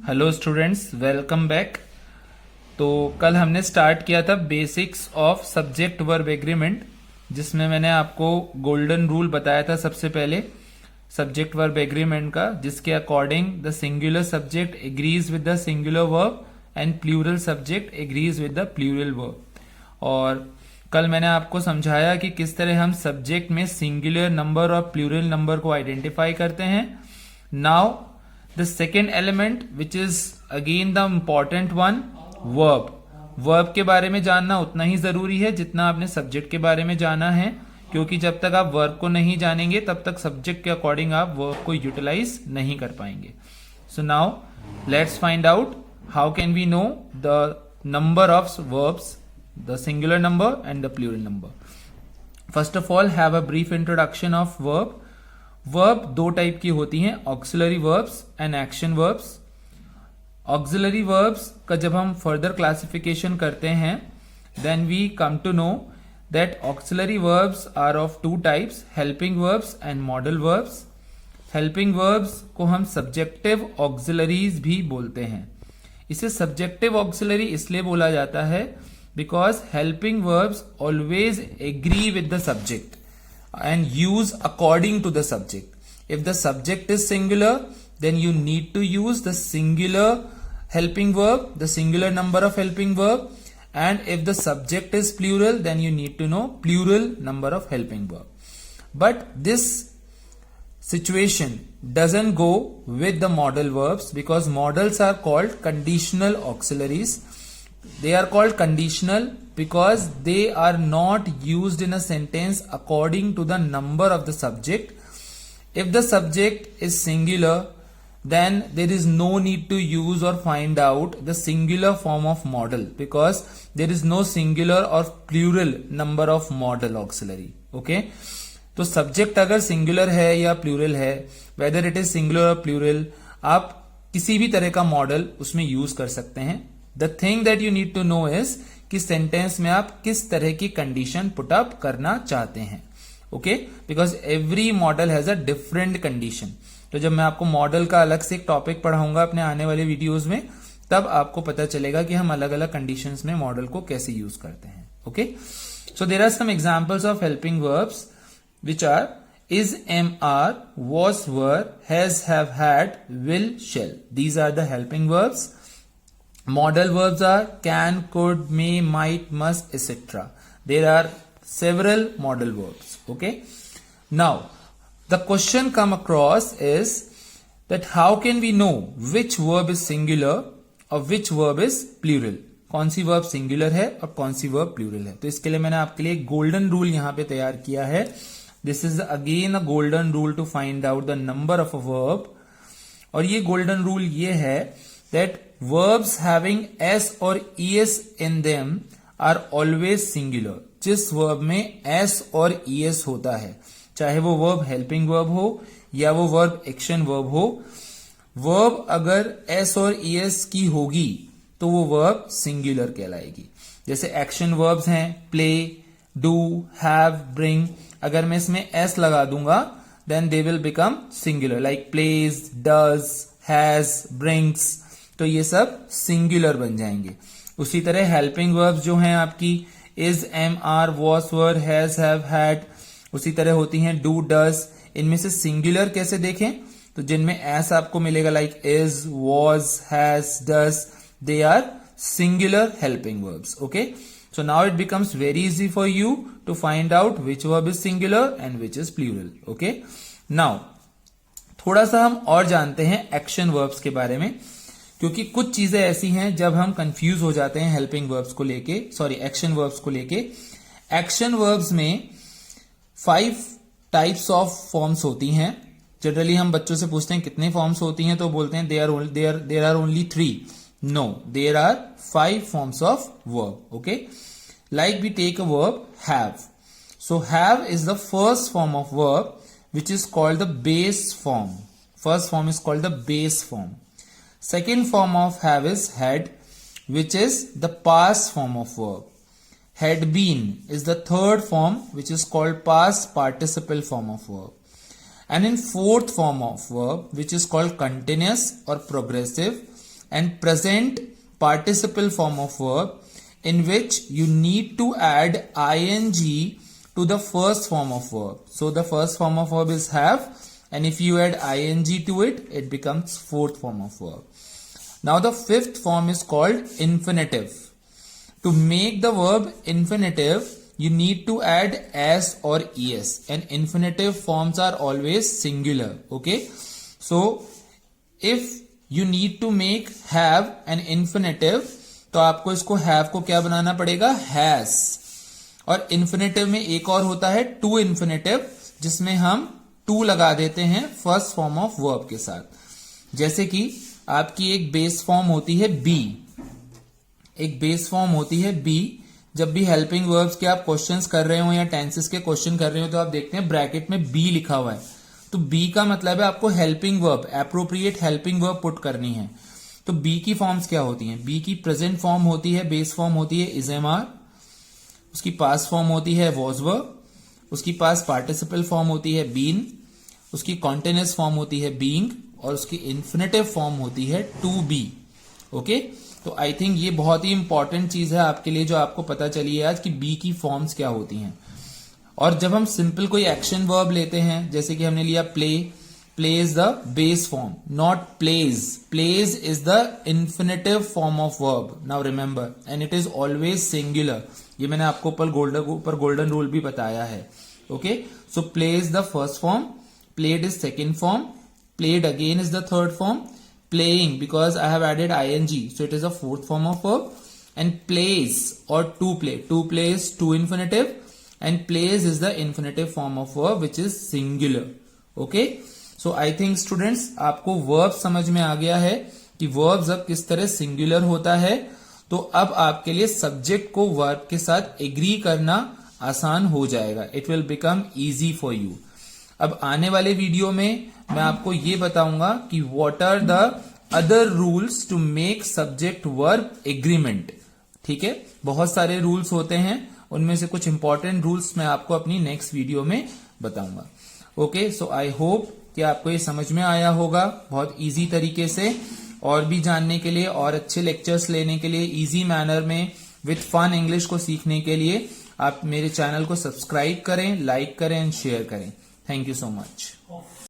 Hello students, welcome back. तो कल हमने स्टार्ट किया था basics of subject verb agreement, जिसमें मैंने आपको गोल्डन रूल बताया था सबसे पहले सब्जेक्ट वर्ब एग्रीमेंट का, जिसके according the singular subject agrees with the singular verb and plural subject agrees with the plural verb. और कल मैंने आपको समझाया कि किस तरह हम सब्जेक्ट में सिंगुलर नंबर और प्लूरल नंबर को आइडेंटिफाई करते हैं। Now the second element, which is again the important one, verb. verb के बारे में जानना उतना ही जरूरी है जितना आपने सब्जेक्ट के बारे में जाना है, क्योंकि जब तक आप वर्ब को नहीं जानेंगे तब तक सब्जेक्ट के अकॉर्डिंग आप वर्ब को यूटिलाइज नहीं कर पाएंगे। So now let's find out how can we know the number of verbs, the singular number and the plural number. First of all have a brief introduction of verb. Verb दो type की होती हैं, auxiliary verbs and action verbs. Auxiliary verbs का जब हम further classification करते हैं, then we come to know that auxiliary verbs are of two types, helping verbs and modal verbs. Helping verbs को हम सब्जेक्टिव ऑक्सिलरीज भी बोलते हैं। इसे सब्जेक्टिव ऑक्सिलरी इसलिए बोला जाता है because helping verbs always agree with the subject and use according to the subject. If the subject is singular, then you need to use the singular helping verb, the singular number of helping verb. And if the subject is plural, then you need to know plural number of helping verb. But this situation doesn't go with the modal verbs, because modals are called conditional auxiliaries. They are called conditional because they are not used in a sentence according to the number of the subject. If the subject is singular, then there is no need to use or find out the singular form of modal, because there is no singular or plural number of modal auxiliary. Okay? तो subject अगर singular है या plural है, whether it is singular और plural, आप किसी भी तरह का मॉडल उसमें यूज कर सकते हैं। The thing that you need to know is कि सेंटेंस में आप किस तरह की कंडीशन पुट अप करना चाहते हैं। Okay, because every model has a different condition. तो जब मैं आपको मॉडल का अलग से एक टॉपिक पढ़ाऊंगा अपने आने वाले वीडियोस में, तब आपको पता चलेगा कि हम अलग अलग कंडीशंस में मॉडल को कैसे यूज करते हैं। Okay, so there are some examples of helping verbs which are is, am, are, was, were, has, have, had, will, shall. These are the helping verbs. Modal verbs are can, could, may, might, must, etc. There are several modal verbs. Okay. Now, the question come across is that how can we know which verb is singular or which verb is plural? कौन सी verb singular है और कौन सी verb plural है? तो इसके लिए मैंने आपके लिए गोल्डन रूल यहां पे तैयार किया है। This is again a golden rule to find out the number of a verb. और ये गोल्डन रूल ये है दैट verbs having s और es in them are always singular. जिस verb में s और es होता है, चाहे वो verb helping verb हो या वो verb action verb हो, verb अगर s और es की होगी तो वो verb singular कहलाएगी। जैसे action verbs हैं play, do, have, bring, अगर मैं इसमें s लगा दूंगा then they will become singular, like plays, does, has, brings, तो ये सब सिंगुलर बन जाएंगे। उसी तरह हेल्पिंग वर्ब्स जो हैं आपकी is, am, are, was, were, has, have, had, उसी तरह होती हैं do, does। इनमें से सिंगुलर कैसे देखें? तो जिनमें s आपको मिलेगा like is, was, has, does, they are singular helping verbs. Okay, so now it becomes very easy for you to find out which verb is singular and which is plural. Okay, now थोड़ा सा हम और जानते हैं action verbs के बारे में, क्योंकि कुछ चीजें ऐसी हैं जब हम कंफ्यूज हो जाते हैं हेल्पिंग वर्ब्स को लेके, सॉरी एक्शन वर्ब्स को लेके। एक्शन वर्ब्स में 5 टाइप्स ऑफ फॉर्म्स होती हैं। जनरली हम बच्चों से पूछते हैं कितने फॉर्म्स होती हैं, तो बोलते हैं there are only 3। No, there are 5 forms of verb. Okay, like we take a verb have. So have is the first form of verb which is called the base form. First form is called the base form. Second form of have is had, which is the past form of verb. Had been is the third form, which is called past participle form of verb. And in fourth form of verb, which is called continuous or progressive, and present participle form of verb in which you need to add ing to the first form of verb. So the first form of verb is have, and if you add ing to it, it becomes fourth form of verb. Now the fifth form is called infinitive. To make the verb infinitive, you need to add s or es, and infinitive forms are always singular. Okay, so if you need to make have an infinitive, तो आपको इसको have को क्या बनाना पड़ेगा, has. और infinitive में एक और होता है to infinitive, जिसमें हम to लगा देते हैं फर्स्ट फॉर्म ऑफ वर्ब के साथ. जैसे कि आपकी एक बेस फॉर्म होती है be, एक बेस फॉर्म होती है be. जब भी हेल्पिंग वर्ब्स के आप क्वेश्चंस कर रहे हो या टेंसेस के क्वेश्चन कर रहे हो, तो आप देखते हैं ब्रैकेट में बी लिखा हुआ है. तो बी का मतलब है आपको helping verb, appropriate helping verb put करनी है. तो बी की फॉर्म्स क्या होती हैं? बी की प्रेजेंट फॉर्म होती है, बेस फॉर्म होती है इज एम आर, उसकी पास्ट फॉर्म होती है वॉज वर, उसकी पास्ट पार्टिसिपल फॉर्म होती है बीन, उसकी कॉन्टिन्यूअस फॉर्म होती है बीइंग, और उसकी इन्फिनेटिव फॉर्म होती है टू बी. ओके, तो आई थिंक ये बहुत ही इंपॉर्टेंट चीज है आपके लिए, जो आपको पता चली है आज कि बी की फॉर्म्स क्या होती हैं. और जब हम सिंपल कोई एक्शन वर्ब लेते हैं, जैसे कि हमने लिया play, play is the base form, not plays. Plays is the infinitive form of verb. Now remember, and it is always singular. ये मैंने आपको ऊपर गोल्डन रूल भी बताया है. Okay, so play is the first form, played is second form, played again is the third form, playing because I have added ing, so it is a fourth form of verb, and plays or to play is to infinitive, and plays is the infinitive form of verb which is singular. Okay, so I think students आपको verb समझ में आ गया है कि verbs अब किस तरह singular होता है. तो अब आपके लिए subject को verb के साथ agree करना आसान हो जाएगा. It will become easy for you. अब आने वाले वीडियो में मैं आपको ये बताऊंगा कि what are the other rules to make subject verb agreement. ठीक है, बहुत सारे रूल्स होते हैं, उनमें से कुछ इंपॉर्टेंट रूल्स मैं आपको अपनी नेक्स्ट वीडियो में बताऊंगा. ओके, सो आई होप कि आपको ये समझ में आया होगा बहुत इजी तरीके से. और भी जानने के लिए और अच्छे लेक्चर्स लेने के लिए इजी मैनर में विथ फन इंग्लिश को सीखने के लिए आप मेरे चैनल को सब्सक्राइब करें, लाइक करें एंड शेयर करें. Thank you so much.